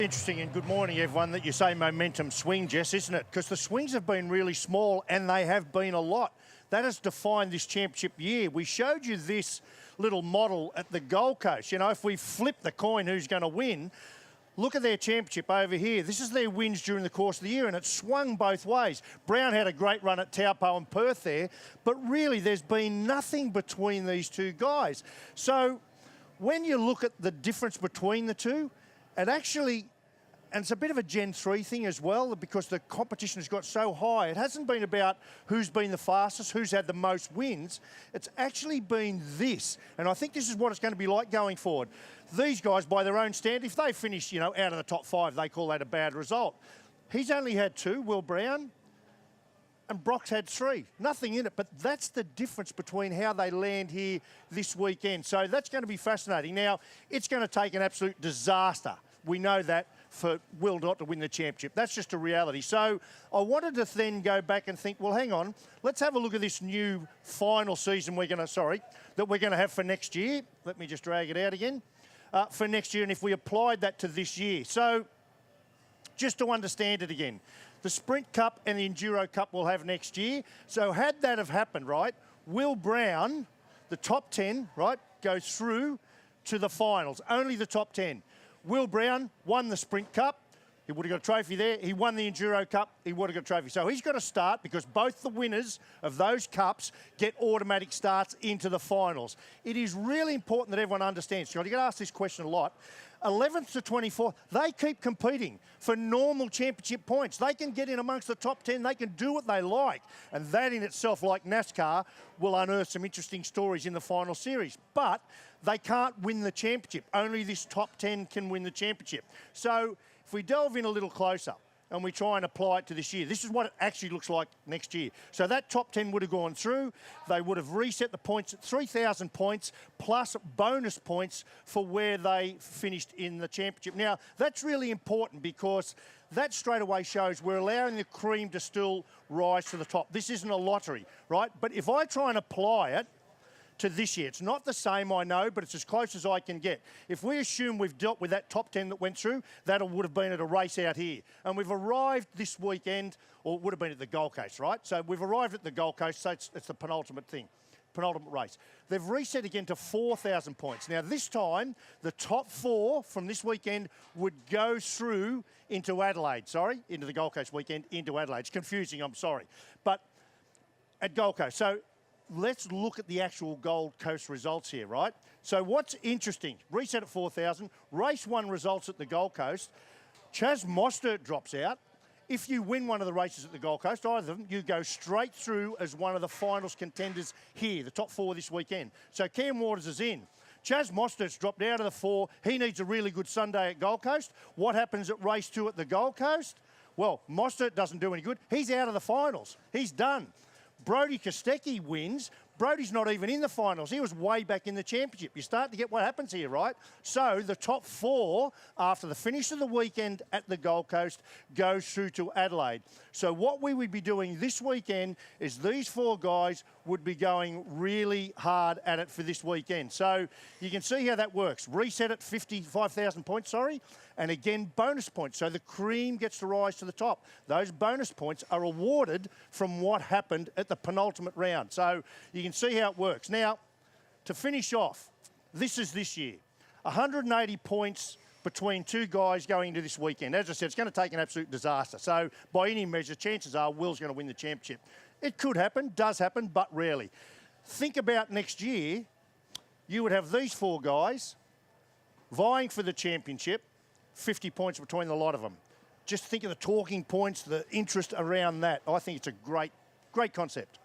Interesting, and good morning everyone, that you say momentum swing, Jess, isn't it? Because the swings have been really small and they have been a lot. That has defined this championship year. We showed you this little model at the Gold Coast. You know, if we flip the coin who's going to win, look at their championship over here. This is their wins during the course of the year, and it's swung both ways. Brown had a great run at Taupo and Perth there, but really there's been nothing between these two guys. So when you look at the difference between the two, it actually, and it's a bit of a Gen 3 thing as well, because the competition has got so high. It hasn't been about who's been the fastest, who's had the most wins. It's actually been this. And I think this is what it's going to be like going forward. These guys, by their own standard, if they finish, you know, out of the top 5, they call that a bad result. He's only had 2, Will Brown, and Brock's had 3. Nothing in it, but that's the difference between how they land here this weekend. So that's going to be fascinating. Now, it's going to take an absolute disaster. We know that, for Will not to win the championship. That's just a reality. So I wanted to then go back and think, well, hang on, let's have a look at this new final season that we're going to have for next year. Let me just drag it out again. For next year, and if we applied that to this year. So just to understand it again, the Sprint Cup and the Enduro Cup we'll have next year. So had that have happened, right, Will Brown, the top 10, right, goes through to the finals. Only the top 10. Will Brown won the Sprint Cup. He would have got a trophy there. He won the Enduro Cup. He would have got a trophy. So he's got to start, because both the winners of those cups get automatic starts into the finals. It is really important that everyone understands. So you get asked this question a lot. 11th to 24th, they keep competing for normal championship points. They can get in amongst the top 10. They can do what they like. And that in itself, like NASCAR, will unearth some interesting stories in the final series. But they can't win the championship. Only this top 10 can win the championship. So if we delve in a little closer and we try and apply it to this year, this is what it actually looks like next year. So that top 10 would have gone through. They would have reset the points at 3,000 points plus bonus points for where they finished in the championship. Now, that's really important, because that straight away shows we're allowing the cream to still rise to the top. This isn't a lottery, right? But if I try and apply it to this year, it's not the same, I know, but it's as close as I can get. If we assume we've dealt with that top 10 that went through, that would have been at a race out here. And we've arrived this weekend, or it would have been at the Gold Coast, right? So we've arrived at the Gold Coast, so it's the penultimate race. They've reset again to 4,000 points. Now, this time, the top 4 from this weekend would go through into Adelaide, into the Gold Coast weekend, into Adelaide. It's confusing, I'm sorry. But at Gold Coast. So let's look at the actual Gold Coast results here, right? So what's interesting, reset at 4,000, race 1 results at the Gold Coast. Chaz Mostert drops out. If you win one of the races at the Gold Coast, either of them, you go straight through as one of the finals contenders here, the top 4 this weekend. So Cam Waters is in. Chaz Mostert's dropped out of the 4. He needs a really good Sunday at Gold Coast. What happens at race 2 at the Gold Coast? Well, Mostert doesn't do any good. He's out of the finals. He's done. Brody Kostecki wins. Brody's not even in the finals. He was way back in the championship. You start to get what happens here, right? So the top 4, after the finish of the weekend at the Gold Coast, goes through to Adelaide. So what we would be doing this weekend is these 4 guys would be going really hard at it for this weekend. So you can see how that works. Reset at 55,000 points, and again, bonus points. So the cream gets to rise to the top. Those bonus points are awarded from what happened at the penultimate round. So you can see how it works. Now, to finish off, this is this year. 180 points between 2 guys going into this weekend. As I said, it's going to take an absolute disaster. So by any measure, chances are Will's going to win the championship. It could happen, does happen, but rarely. Think about next year, you would have these 4 guys vying for the championship, 50 points between the lot of them. Just think of the talking points, the interest around that. I think it's a great concept.